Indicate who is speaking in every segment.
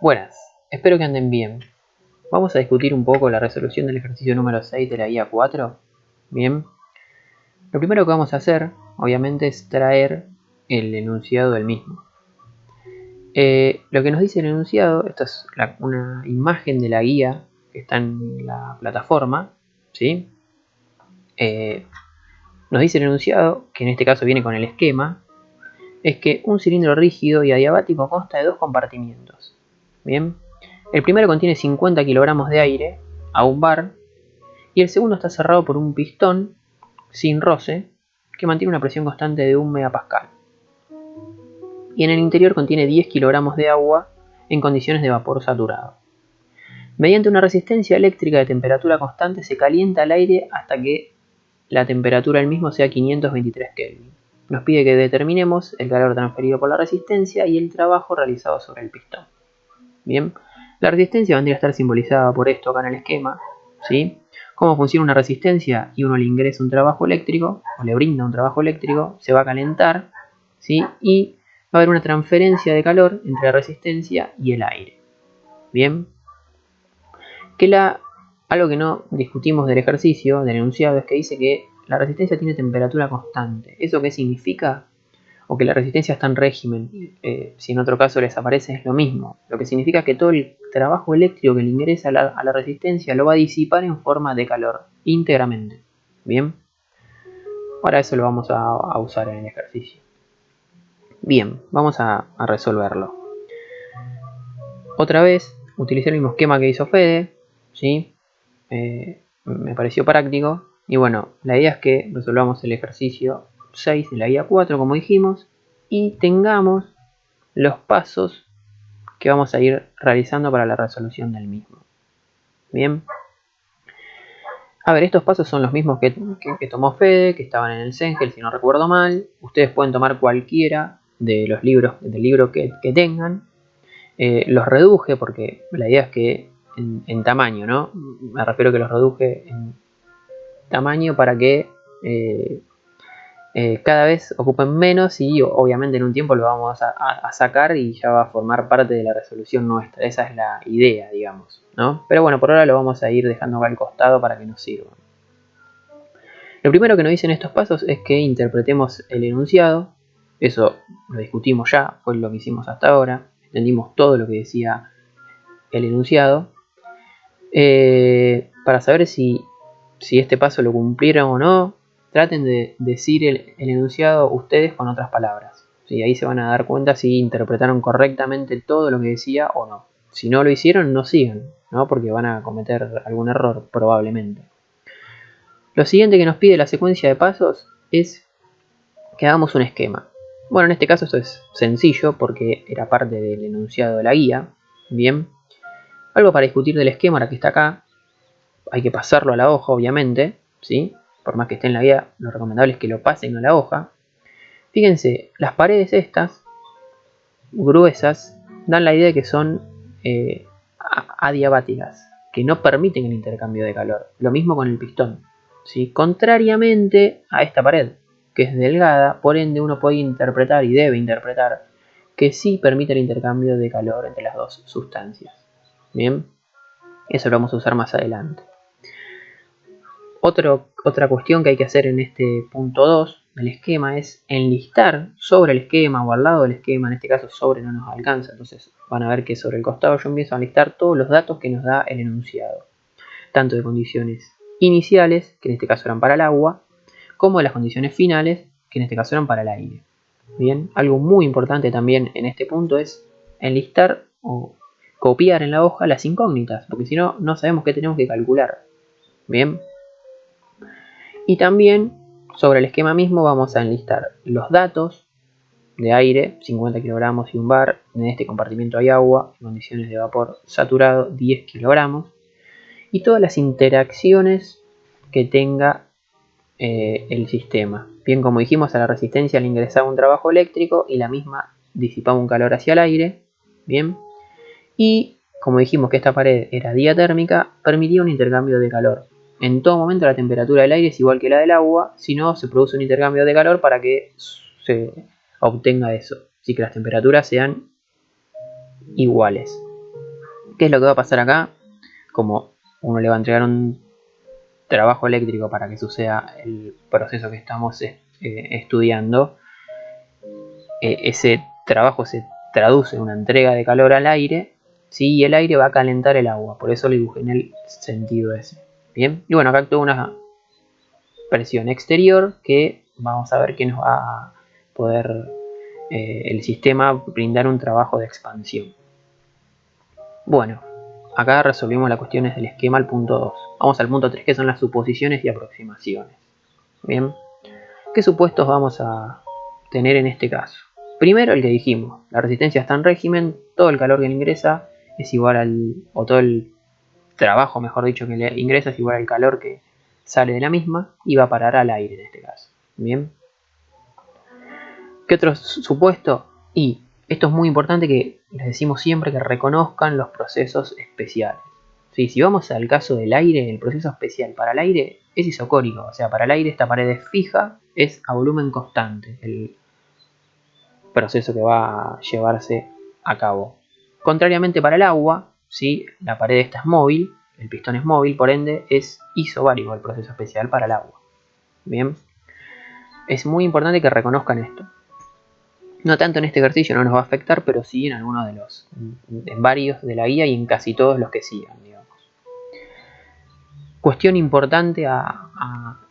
Speaker 1: Buenas, espero que anden bien. Vamos a discutir un poco la resolución del ejercicio número 6 de la guía 4. Bien, lo primero que vamos a hacer, obviamente, es traer el enunciado del mismo. Lo que nos dice el enunciado, esta es una imagen de la guía que está en la plataforma, ¿sí? Nos dice el enunciado, que en este caso viene con el esquema, es que un cilindro rígido y adiabático consta de dos compartimientos. Bien, el primero contiene 50 kilogramos de aire a 1 bar y el segundo está cerrado por un pistón sin roce que mantiene una presión constante de 1 megapascal. Y en el interior contiene 10 kilogramos de agua en condiciones de vapor saturado. Mediante una resistencia eléctrica de temperatura constante se calienta el aire hasta que la temperatura del mismo sea 523 Kelvin. Nos pide que determinemos el calor transferido por la resistencia y el trabajo realizado sobre el pistón. Bien, la resistencia vendría a estar simbolizada por esto acá en el esquema, ¿sí? Cómo funciona una resistencia y uno le ingresa un trabajo eléctrico, o le brinda un trabajo eléctrico, se va a calentar, ¿sí? Y va a haber una transferencia de calor entre la resistencia y el aire. Bien, algo que no discutimos del ejercicio, del enunciado, es que dice que la resistencia tiene temperatura constante. ¿Eso qué significa? O que la resistencia está en régimen, si en otro caso les aparece es lo mismo. Lo que significa que todo el trabajo eléctrico que le ingresa a la resistencia lo va a disipar en forma de calor, íntegramente. Bien, ahora eso lo vamos a usar en el ejercicio. Bien, vamos a resolverlo. Otra vez, utilicé el mismo esquema que hizo Fede, ¿sí? Me pareció práctico. Y bueno, la idea es que resolvamos el ejercicio 6 de la guía 4, como dijimos, y tengamos los pasos que vamos a ir realizando para la resolución del mismo. Bien. A ver, estos pasos son los mismos que tomó Fede, que estaban en el Cengel, si no recuerdo mal. Ustedes pueden tomar cualquiera de los libros, del libro que tengan. Los reduje porque la idea es que en tamaño, ¿no? Me refiero que los reduje en tamaño para que cada vez ocupen menos y obviamente en un tiempo lo vamos a sacar y ya va a formar parte de la resolución nuestra. Esa es la idea, digamos, ¿no? Pero bueno, por ahora lo vamos a ir dejando acá al costado para que nos sirvan. Lo primero que nos dicen estos pasos es que interpretemos el enunciado. Eso lo discutimos ya, fue lo que hicimos hasta ahora. Entendimos todo lo que decía el enunciado. Para saber si este paso lo cumplieron o no, traten de decir el enunciado ustedes con otras palabras. ¿Sí? Ahí se van a dar cuenta si interpretaron correctamente todo lo que decía o no. Si no lo hicieron, no sigan, ¿no? Porque van a cometer algún error probablemente. Lo siguiente que nos pide la secuencia de pasos es que hagamos un esquema. Bueno, en este caso esto es sencillo porque era parte del enunciado de la guía. Bien. Algo para discutir del esquema, ahora que está acá, hay que pasarlo a la hoja, obviamente, ¿sí? Por más que esté en la guía, lo recomendable es que lo pasen a la hoja. Fíjense, las paredes estas, gruesas, dan la idea de que son adiabáticas, que no permiten el intercambio de calor. Lo mismo con el pistón, ¿sí? Contrariamente a esta pared, que es delgada, por ende uno puede interpretar y debe interpretar que sí permite el intercambio de calor entre las dos sustancias. Bien, eso lo vamos a usar más adelante. Otra cuestión que hay que hacer en este punto 2 del esquema es enlistar sobre el esquema o al lado del esquema. En este caso sobre no nos alcanza, entonces van a ver que sobre el costado yo empiezo a enlistar todos los datos que nos da el enunciado, tanto de condiciones iniciales, que en este caso eran para el agua, como de las condiciones finales, que en este caso eran para el aire. Bien, algo muy importante también en este punto es enlistar o copiar en la hoja las incógnitas, porque si no, no sabemos qué tenemos que calcular. Bien. Y también sobre el esquema mismo vamos a enlistar los datos de aire, 50 kilogramos y 1 bar. En este compartimiento hay agua, en condiciones de vapor saturado, 10 kilogramos. Y todas las interacciones que tenga el sistema. Bien, como dijimos, a la resistencia le ingresaba un trabajo eléctrico y la misma disipaba un calor hacia el aire. Bien. Y como dijimos que esta pared era diatérmica, permitía un intercambio de calor. En todo momento la temperatura del aire es igual que la del agua, si no se produce un intercambio de calor para que se obtenga eso, así que las temperaturas sean iguales. ¿Qué es lo que va a pasar acá? Como uno le va a entregar un trabajo eléctrico para que suceda el proceso que estamos estudiando, ese trabajo se traduce en una entrega de calor al aire, ¿sí? Y el aire va a calentar el agua, por eso lo dibujé en el sentido ese. Bien, y bueno, acá actúa una presión exterior que vamos a ver que nos va a poder el sistema brindar un trabajo de expansión. Bueno, acá resolvimos las cuestiones del esquema al punto 2. Vamos al punto 3, que son las suposiciones y aproximaciones. Bien, ¿qué supuestos vamos a tener en este caso? Primero el que dijimos, la resistencia está en régimen, todo el calor que le ingresa es igual al, o todo el trabajo, mejor dicho, que le ingresa es igual al calor que sale de la misma y va a parar al aire en este caso. Bien, ¿qué otro supuesto? Y esto es muy importante que les decimos siempre que reconozcan los procesos especiales. ¿Sí? Si vamos al caso del aire, el proceso especial para el aire es isocórico, o sea, para el aire esta pared es fija, es a volumen constante el proceso que va a llevarse a cabo. Contrariamente para el agua, ¿sí? La pared esta es móvil, el pistón es móvil, por ende es isobárico el proceso especial para el agua. Bien, es muy importante que reconozcan esto. No tanto en este ejercicio, no nos va a afectar, pero sí en algunos de los, en varios de la guía y en casi todos los que sigan, digamos. Cuestión importante a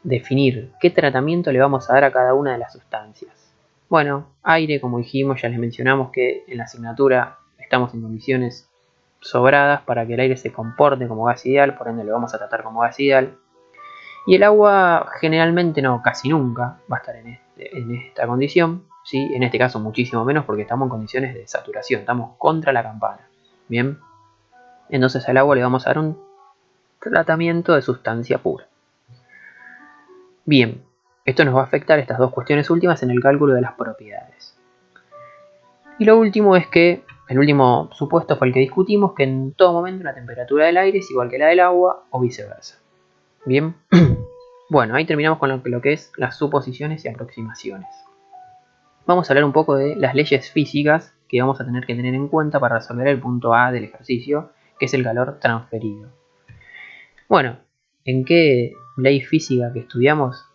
Speaker 1: definir, ¿qué tratamiento le vamos a dar a cada una de las sustancias? Bueno, aire, como dijimos, ya les mencionamos que en la asignatura estamos en condiciones sobradas para que el aire se comporte como gas ideal, por ende lo vamos a tratar como gas ideal. Y el agua generalmente no, casi nunca va a estar en esta condición, ¿sí? En este caso muchísimo menos porque estamos en condiciones de saturación, estamos contra la campana. Bien, entonces al agua le vamos a dar un tratamiento de sustancia pura. Bien, esto nos va a afectar estas dos cuestiones últimas en el cálculo de las propiedades. Y lo último es que, el último supuesto fue el que discutimos, que en todo momento la temperatura del aire es igual que la del agua o viceversa. Bien, bueno, ahí terminamos con lo que es las suposiciones y aproximaciones. Vamos a hablar un poco de las leyes físicas que vamos a tener que tener en cuenta para resolver el punto A del ejercicio, que es el calor transferido. Bueno, ¿en qué ley física que estudiamos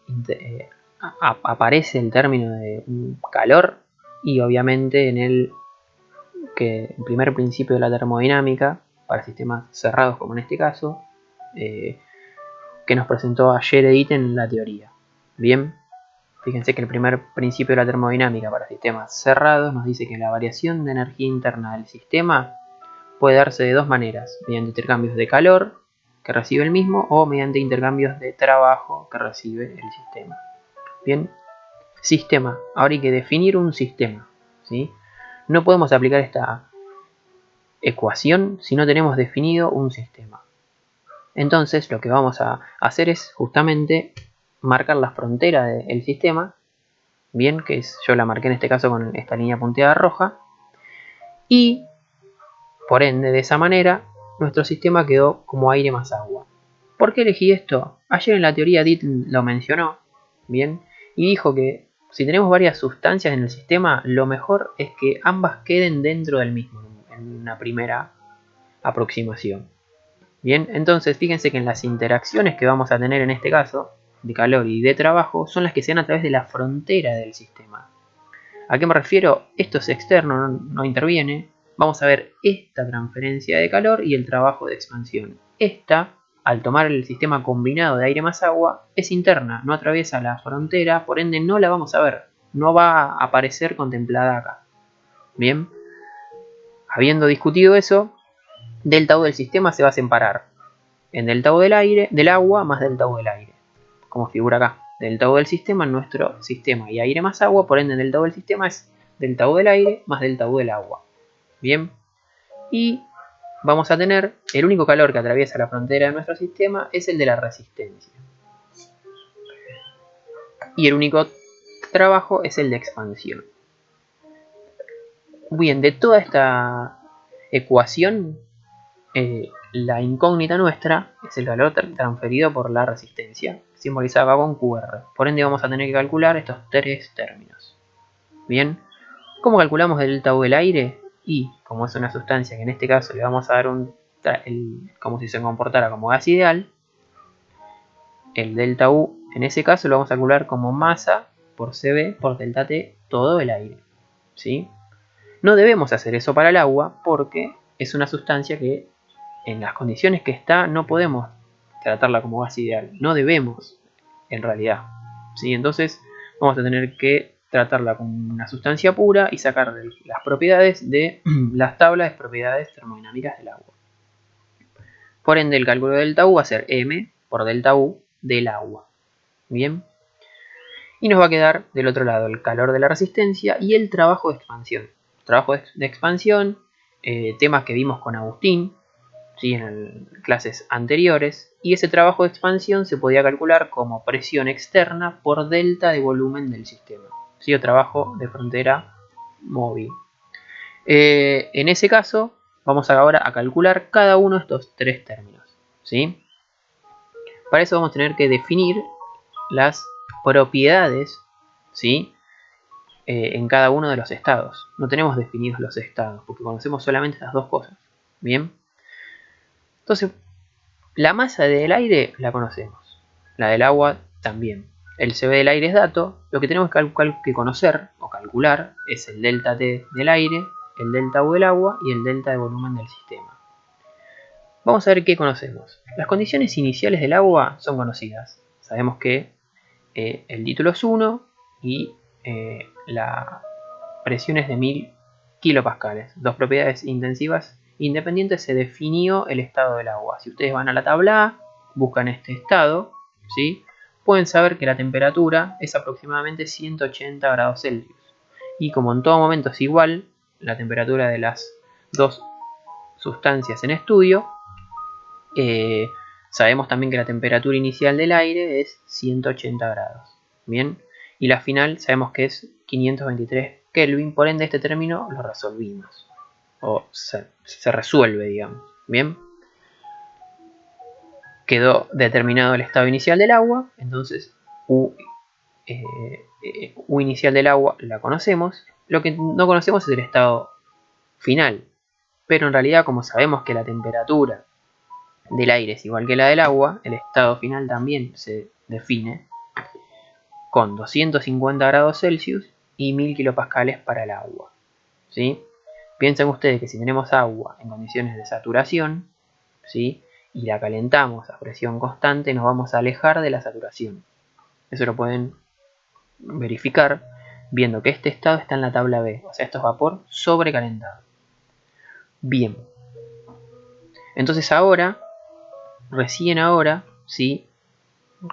Speaker 1: aparece el término de calor? Y obviamente en el primer principio de la termodinámica, para sistemas cerrados como en este caso, que nos presentó ayer Edith en la teoría. Bien, fíjense que el primer principio de la termodinámica para sistemas cerrados nos dice que la variación de energía interna del sistema puede darse de dos maneras, mediante intercambios de calor que recibe el mismo o mediante intercambios de trabajo que recibe el sistema. Bien, sistema. Ahora hay que definir un sistema, ¿sí? No podemos aplicar esta ecuación si no tenemos definido un sistema. Entonces lo que vamos a hacer es justamente marcar la frontera del sistema, bien, que yo la marqué en este caso con esta línea punteada roja, y por ende de esa manera nuestro sistema quedó como aire más agua. ¿Por qué elegí esto? Ayer en la teoría Edith lo mencionó, bien, y dijo que si tenemos varias sustancias en el sistema, lo mejor es que ambas queden dentro del mismo, en una primera aproximación. Bien, entonces fíjense que en las interacciones que vamos a tener en este caso, de calor y de trabajo, son las que se dan a través de la frontera del sistema. ¿A qué me refiero? Esto es externo, no interviene. Vamos a ver esta transferencia de calor y el trabajo de expansión. Esta, al tomar el sistema combinado de aire más agua, es interna, no atraviesa la frontera, por ende no la vamos a ver, no va a aparecer contemplada acá. Bien, habiendo discutido eso, delta U del sistema se va a separar en delta U del agua más delta U del aire, como figura acá. Delta U del sistema en nuestro sistema y aire más agua, por ende delta U del sistema es delta U del aire más delta U del agua. Bien, y vamos a tener el único calor que atraviesa la frontera de nuestro sistema es el de la resistencia. Y el único trabajo es el de expansión. Bien, de toda esta ecuación, la incógnita nuestra es el calor transferido por la resistencia, simbolizado acá con QR. Por ende vamos a tener que calcular estos tres términos. Bien, ¿cómo calculamos el delta U del aire? Y como es una sustancia que en este caso le vamos a dar un como si se comportara como gas ideal, el delta U en ese caso lo vamos a calcular como masa por CB por delta T todo el aire, ¿sí? No debemos hacer eso para el agua porque es una sustancia que en las condiciones que está no podemos tratarla como gas ideal, no debemos en realidad, ¿sí? Entonces vamos a tener que tratarla como una sustancia pura y sacar las propiedades de las tablas de propiedades termodinámicas del agua. Por ende, el cálculo de delta U va a ser M por delta U del agua. Bien. Y nos va a quedar del otro lado el calor de la resistencia y el trabajo de expansión. Trabajo de expansión, temas que vimos con Agustín, ¿sí? En clases anteriores. Y ese trabajo de expansión se podía calcular como presión externa por delta de volumen del sistema, ¿sí? O trabajo de frontera móvil. En ese caso, vamos ahora a calcular cada uno de estos tres términos, ¿sí? Para eso vamos a tener que definir las propiedades, ¿sí? En cada uno de los estados. No tenemos definidos los estados, porque conocemos solamente estas dos cosas. Bien. Entonces, la masa del aire la conocemos. La del agua también. El CB del aire es dato. Lo que tenemos que conocer o calcular es el delta T del aire, el delta U del agua y el delta de volumen del sistema. Vamos a ver qué conocemos. Las condiciones iniciales del agua son conocidas. Sabemos que el título es 1 y la presión es de 1000 kilopascales. Dos propiedades intensivas independientes. Se definió el estado del agua. Si ustedes van a la tabla A, buscan este estado, ¿sí? Pueden saber que la temperatura es aproximadamente 180 grados Celsius. Y como en todo momento es igual la temperatura de las dos sustancias en estudio, sabemos también que la temperatura inicial del aire es 180 grados. Bien, y la final sabemos que es 523 Kelvin, por ende este término lo resolvimos. O se resuelve, digamos. Bien, quedó determinado el estado inicial del agua, entonces U inicial del agua la conocemos. Lo que no conocemos es el estado final, pero en realidad como sabemos que la temperatura del aire es igual que la del agua, el estado final también se define con 250 grados Celsius y 1000 kilopascales para el agua, ¿sí? Piensen ustedes que si tenemos agua en condiciones de saturación, ¿sí? Y la calentamos a presión constante, nos vamos a alejar de la saturación. Eso lo pueden verificar viendo que este estado está en la tabla B, o sea, esto es vapor sobrecalentado. Bien, entonces ahora, recién ahora, ¿sí?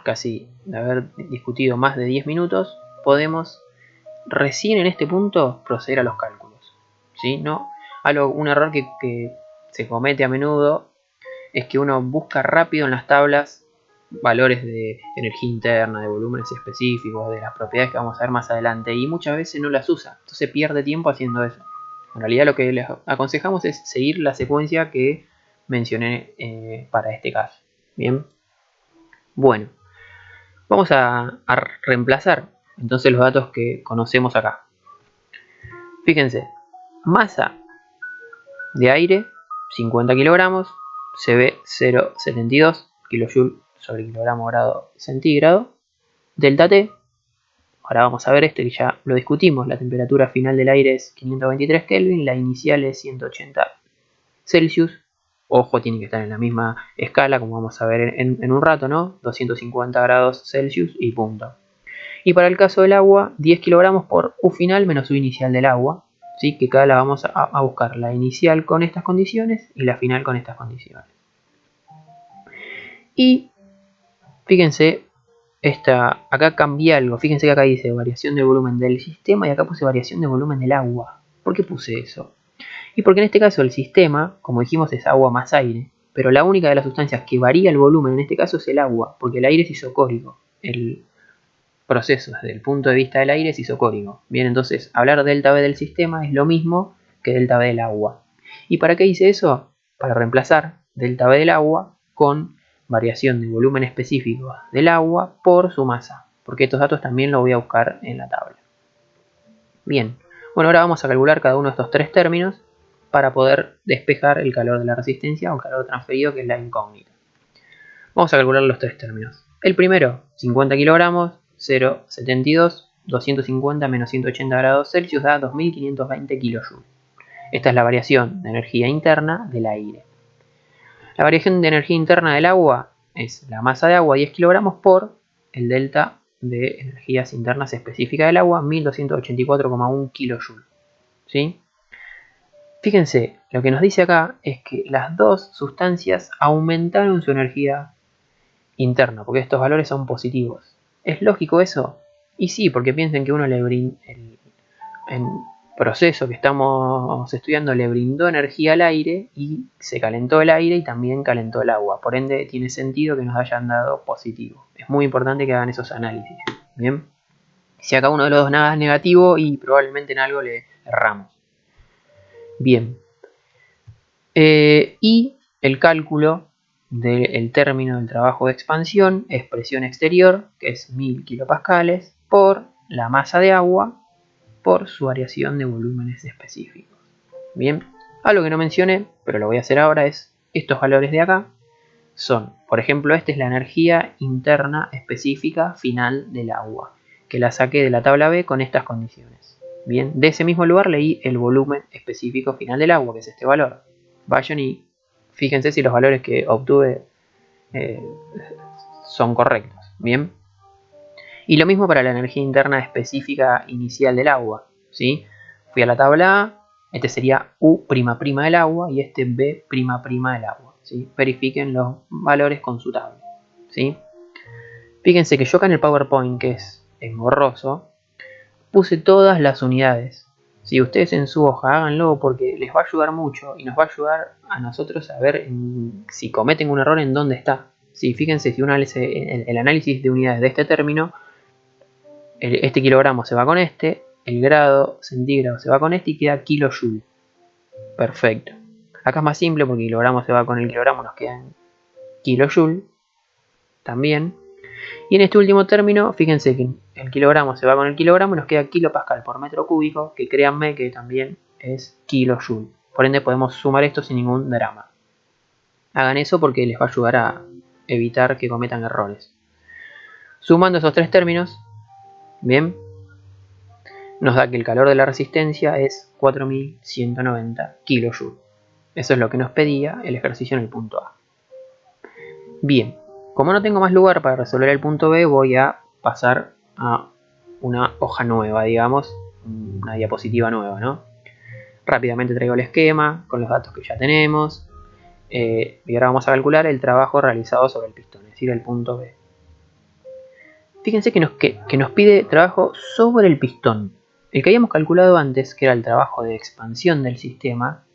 Speaker 1: Casi de haber discutido más de 10 minutos, podemos recién en este punto proceder a los cálculos, ¿sí? ¿No? Un error que se comete a menudo es que uno busca rápido en las tablas valores de energía interna, de volúmenes específicos, de las propiedades que vamos a ver más adelante, y muchas veces no las usa, entonces pierde tiempo haciendo eso. En realidad lo que les aconsejamos es seguir la secuencia que mencioné para este caso. Bien, bueno, vamos a reemplazar entonces los datos que conocemos acá. Fíjense, masa de aire 50 kilogramos, CB 0,72 kJ sobre kilogramo grado centígrado. Delta T, ahora vamos a ver este que ya lo discutimos, la temperatura final del aire es 523 Kelvin, la inicial es 180 Celsius. Ojo, tiene que estar en la misma escala, como vamos a ver en un rato, ¿no? 250 grados Celsius y punto. Y para el caso del agua, 10 kilogramos por U final menos U inicial del agua, ¿sí? Que cada la vamos a buscar, la inicial con estas condiciones y la final con estas condiciones. Y fíjense, acá cambié algo, fíjense que acá dice variación de volumen del sistema y acá puse variación de volumen del agua. ¿Por qué puse eso? Y porque en este caso el sistema, como dijimos, es agua más aire, pero la única de las sustancias que varía el volumen en este caso es el agua, porque el aire es isocórico. El proceso desde el punto de vista del aire es isocórico. Bien, entonces hablar delta V del sistema es lo mismo que delta V del agua. ¿Y para qué hice eso? Para reemplazar delta V del agua con variación de volumen específico del agua por su masa, porque estos datos también los voy a buscar en la tabla. Bien, bueno, ahora vamos a calcular cada uno de estos tres términos. para poder despejar el calor de la resistencia o el calor transferido, que es la incógnita. Vamos a calcular los tres términos. El primero, 50 kilogramos, 0,72, 250 menos 180 grados Celsius da 2520 kJ. Esta es la variación de energía interna del aire. La variación de energía interna del agua es la masa de agua, 10 kilogramos, por el delta de energías internas específicas del agua, 1284,1 kJ. ¿Sí? Fíjense, lo que nos dice acá es que las dos sustancias aumentaron su energía interna, porque estos valores son positivos. ¿Es lógico eso? Y sí, porque piensen que uno le brinda, en proceso que estamos estudiando, le brindó energía al aire y se calentó el aire y también calentó el agua. Por ende, tiene sentido que nos hayan dado positivo. Es muy importante que hagan esos análisis. Bien, si acá uno de los dos nada es negativo y probablemente en algo le erramos. Bien, y el cálculo del término del trabajo de expansión es presión exterior, que es 1000 kilopascales, por la masa de agua por su variación de volúmenes específicos. Bien, algo que no mencioné, pero lo voy a hacer ahora, es estos valores de acá son, por ejemplo, esta es la energía interna específica final del agua, que la saqué de la tabla B con estas condiciones. Bien, de ese mismo lugar leí el volumen específico final del agua, que es este valor. Vayan y fíjense si los valores que obtuve son correctos. Bien. Y lo mismo para la energía interna específica inicial del agua. ¿Sí? Fui a la tabla A, este sería U'' del agua y este B'' del agua. ¿Sí? Verifiquen los valores con su tabla. ¿Sí? Fíjense que yo acá en el PowerPoint, que es engorroso, puse todas las unidades. Si ustedes en su hoja háganlo, porque les va a ayudar mucho y nos va a ayudar a nosotros a ver si cometen un error en dónde está. ¿Sí? Fíjense, si uno hace el análisis de unidades de este término, este kilogramo se va con este, el grado centígrado se va con este y queda kilojoule. Perfecto. Acá es más simple porque kilogramo se va con el kilogramo, nos quedan kilojoule también. Y en este último término, fíjense que el kilogramo se va con el kilogramo y nos queda kilopascal por metro cúbico, que créanme que también es kilojoule. Por ende podemos sumar esto sin ningún drama. Hagan eso porque les va a ayudar a evitar que cometan errores. Sumando esos tres términos, bien, nos da que el calor de la resistencia es 4190 kJ. Eso es lo que nos pedía el ejercicio en el punto A. Bien, como no tengo más lugar para resolver el punto B, voy a pasar a una hoja nueva, digamos, una diapositiva nueva, ¿no? Rápidamente traigo el esquema con los datos que ya tenemos. Y ahora vamos a calcular el trabajo realizado sobre el pistón, es decir, el punto B. Fíjense que nos pide trabajo sobre el pistón. El que habíamos calculado antes, que era el trabajo de expansión del sistema,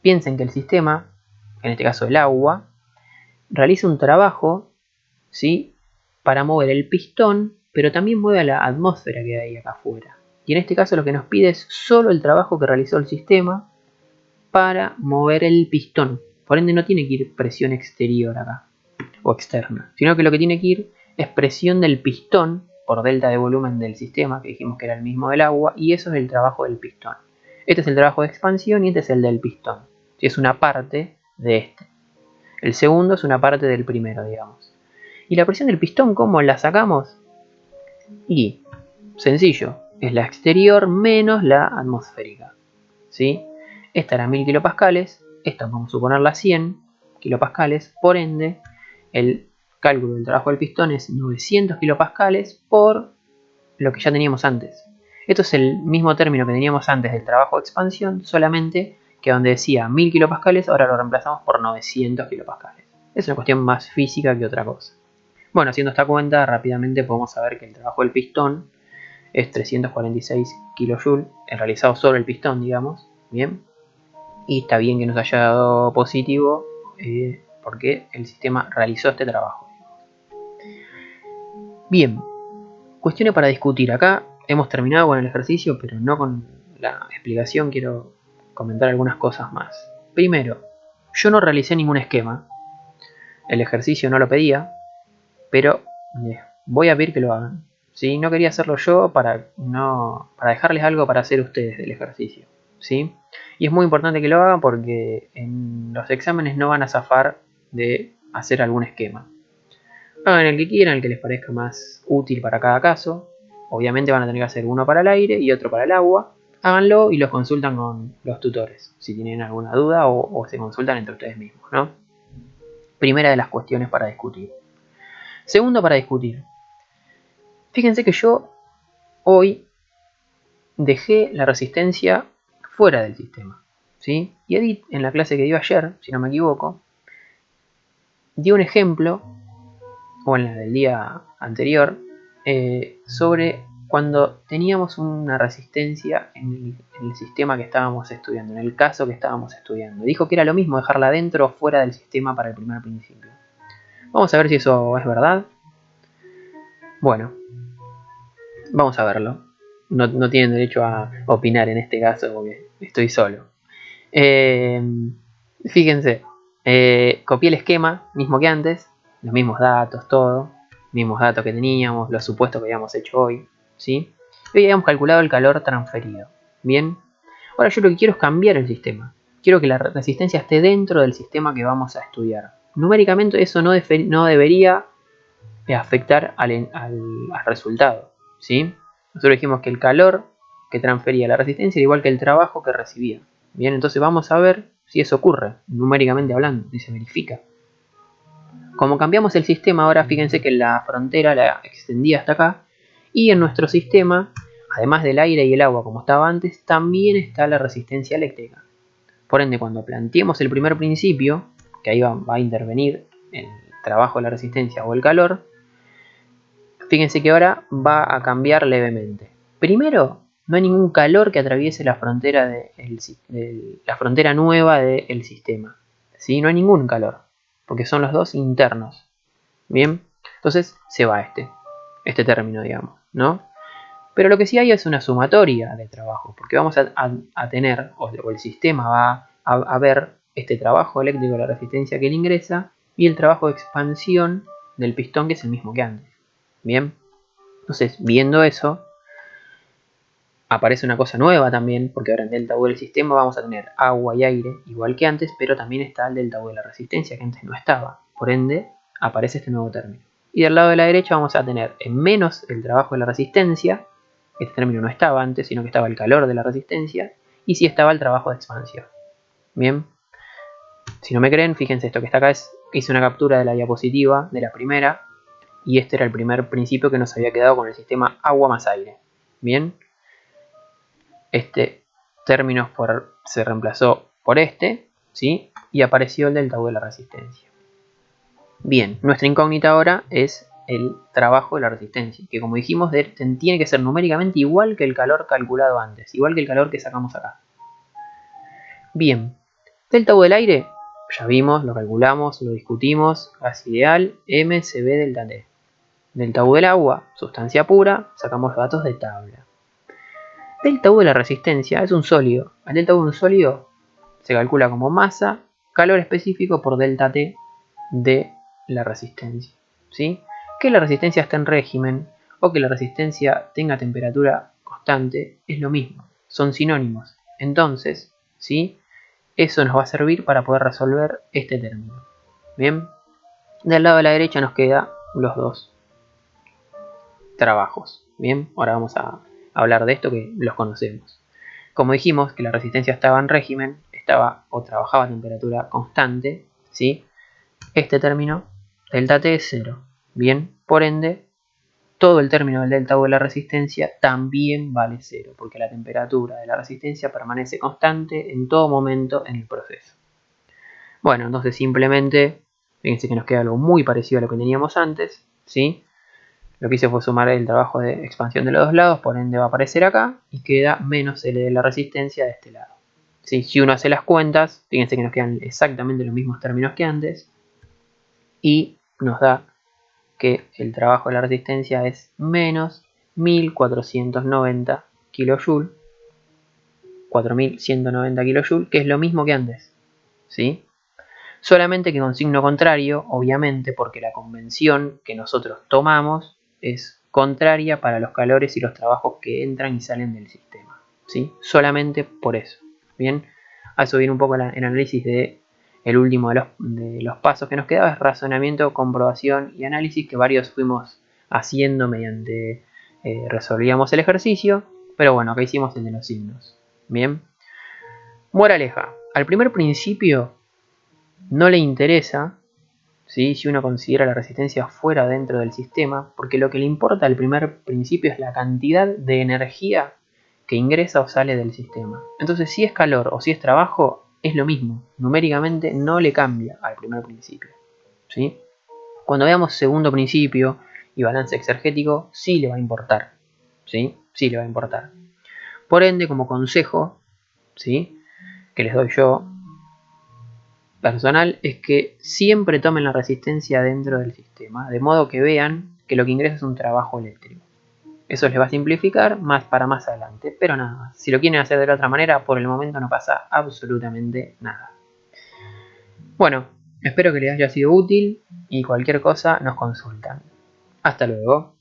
Speaker 1: piensen que el sistema, en este caso el agua, realiza un trabajo, ¿sí?, para mover el pistón, pero también mueve a la atmósfera que hay acá afuera. Y en este caso lo que nos pide es solo el trabajo que realizó el sistema para mover el pistón. Por ende no tiene que ir presión exterior acá, o externa, sino que lo que tiene que ir es presión del pistón por delta de volumen del sistema, que dijimos que era el mismo del agua, y eso es el trabajo del pistón. Este es el trabajo de expansión y este es el del pistón. Es una parte de este. El segundo es una parte del primero, digamos. ¿Y la presión del pistón cómo la sacamos? Y, sencillo, es la exterior menos la atmosférica. ¿Sí? Esta era 1000 kilopascales, esta vamos a suponerla 100 kilopascales, por ende, el cálculo del trabajo del pistón es 900 kilopascales por lo que ya teníamos antes. Esto es el mismo término que teníamos antes del trabajo de expansión, solamente que donde decía 1000 kilopascales, ahora lo reemplazamos por 900 kilopascales. Es una cuestión más física que otra cosa. Bueno, haciendo esta cuenta, rápidamente podemos saber que el trabajo del pistón es 346 kJ, realizado sobre el pistón, digamos. Bien. Y está bien que nos haya dado positivo, porque el sistema realizó este trabajo. Bien, cuestiones para discutir. Acá hemos terminado con el ejercicio, pero no con la explicación. Quiero comentar algunas cosas más. Primero, yo no realicé ningún esquema. El ejercicio no lo pedía, pero voy a pedir que lo hagan. ¿Sí? No quería hacerlo yo para dejarles algo para hacer ustedes del ejercicio. ¿sí? Y es muy importante que lo hagan porque en los exámenes no van a zafar de hacer algún esquema. Hagan el que quieran, el que les parezca más útil para cada caso. Obviamente van a tener que hacer uno para el aire y otro para el agua. Háganlo y los consultan con los tutores, si tienen alguna duda o se consultan entre ustedes mismos, ¿no? Primera de las cuestiones para discutir. Segundo para discutir. Fíjense que yo hoy dejé la resistencia fuera del sistema, ¿sí? Y Edith, en la clase que dio ayer, si no me equivoco, dio un ejemplo, o en la del día anterior, sobre cuando teníamos una resistencia en el sistema que estábamos estudiando, en el caso que estábamos estudiando. Dijo que era lo mismo dejarla dentro o fuera del sistema para el primer principio. Vamos a ver si eso es verdad. Bueno, vamos a verlo. No tienen derecho a opinar en este caso porque estoy solo. Fíjense, copié el esquema, mismo que antes, los mismos datos, todo, mismos datos que teníamos, los supuestos que habíamos hecho hoy, ¿sí? Hoy habíamos calculado el calor transferido, ¿bien? Ahora yo lo que quiero es cambiar el sistema. Quiero que la resistencia esté dentro del sistema que vamos a estudiar. Numéricamente eso no debería afectar al resultado, ¿sí? Nosotros dijimos que el calor que transfería la resistencia era igual que el trabajo que recibía. Bien, entonces vamos a ver si eso ocurre, numéricamente hablando, si se verifica. Como cambiamos el sistema, ahora fíjense que la frontera la extendía hasta acá, y en nuestro sistema, además del aire y el agua como estaba antes, también está la resistencia eléctrica. Por ende, cuando planteemos el primer principio, que ahí va a intervenir el trabajo de la resistencia o el calor, fíjense que ahora va a cambiar levemente. Primero, no hay ningún calor que atraviese la frontera, la frontera nueva del sistema. ¿Sí? No hay ningún calor, porque son los dos internos. Bien, entonces se va este término, digamos, ¿no? Pero lo que sí hay es una sumatoria de trabajo, porque vamos a tener, o el sistema va a ver este trabajo eléctrico de la resistencia que le ingresa y el trabajo de expansión del pistón, que es el mismo que antes. Bien, entonces viendo eso, aparece una cosa nueva también, porque ahora en delta U del sistema vamos a tener agua y aire, igual que antes, pero también está el delta U de la resistencia, que antes no estaba. Por ende, aparece este nuevo término. Y del lado de la derecha vamos a tener en menos el trabajo de la resistencia, este término no estaba antes, sino que estaba el calor de la resistencia, y sí estaba el trabajo de expansión. Bien, si no me creen, fíjense esto que está acá, hice una captura de la diapositiva de la primera, y este era el primer principio que nos había quedado con el sistema agua más aire. Bien, este término se reemplazó por este, ¿sí? Y apareció el delta U de la resistencia. Bien, nuestra incógnita ahora es el trabajo de la resistencia, que como dijimos tiene que ser numéricamente igual que el calor calculado antes, igual que el calor que sacamos acá. Bien, delta U del aire, ya vimos, lo calculamos, lo discutimos, gas ideal, MCB delta T. Delta U del agua, sustancia pura, sacamos los datos de tabla. Delta U de la resistencia es un sólido. El delta U de un sólido se calcula como masa, calor específico por delta T de la resistencia. ¿Sí? Que la resistencia esté en régimen o que la resistencia tenga temperatura constante es lo mismo, son sinónimos. Entonces, ¿sí? Eso nos va a servir para poder resolver este término. Bien, del lado de la derecha nos quedan los dos trabajos. Bien, ahora vamos a hablar de esto que los conocemos. Como dijimos que la resistencia estaba en régimen, estaba o trabajaba a temperatura constante, ¿sí? Este término, delta T es 0. Bien, por ende, todo el término del delta U de la resistencia también vale 0, porque la temperatura de la resistencia permanece constante en todo momento en el proceso. Bueno, entonces simplemente, fíjense que nos queda algo muy parecido a lo que teníamos antes, ¿sí? Lo que hice fue sumar el trabajo de expansión de los dos lados, por ende va a aparecer acá y queda menos L de la resistencia de este lado. ¿Sí? Si uno hace las cuentas, fíjense que nos quedan exactamente los mismos términos que antes y nos da que el trabajo de la resistencia es menos 1490 kJ, 4190 kJ, que es lo mismo que antes. ¿Sí? Solamente que con signo contrario, obviamente, porque la convención que nosotros tomamos es contraria para los calores y los trabajos que entran y salen del sistema. ¿Sí? Solamente por eso. Bien, a subir un poco el análisis de el último de los pasos que nos quedaba, es razonamiento, comprobación y análisis, que varios fuimos haciendo mediante resolvíamos el ejercicio, pero bueno, acá hicimos el de los signos. Bien, moraleja, al primer principio no le interesa, ¿sí?, si uno considera la resistencia fuera o dentro del sistema, porque lo que le importa al primer principio es la cantidad de energía que ingresa o sale del sistema. Entonces, si es calor o si es trabajo, es lo mismo. Numéricamente no le cambia al primer principio, ¿sí? Cuando veamos segundo principio y balance exergético, sí le va a importar, ¿sí? Sí le va a importar. Por ende, como consejo, ¿sí?, que les doy yo personal, es que siempre tomen la resistencia dentro del sistema, de modo que vean que lo que ingresa es un trabajo eléctrico. Eso les va a simplificar más para más adelante, pero nada más. Si lo quieren hacer de la otra manera, por el momento no pasa absolutamente nada. Bueno, espero que les haya sido útil y cualquier cosa nos consultan. Hasta luego.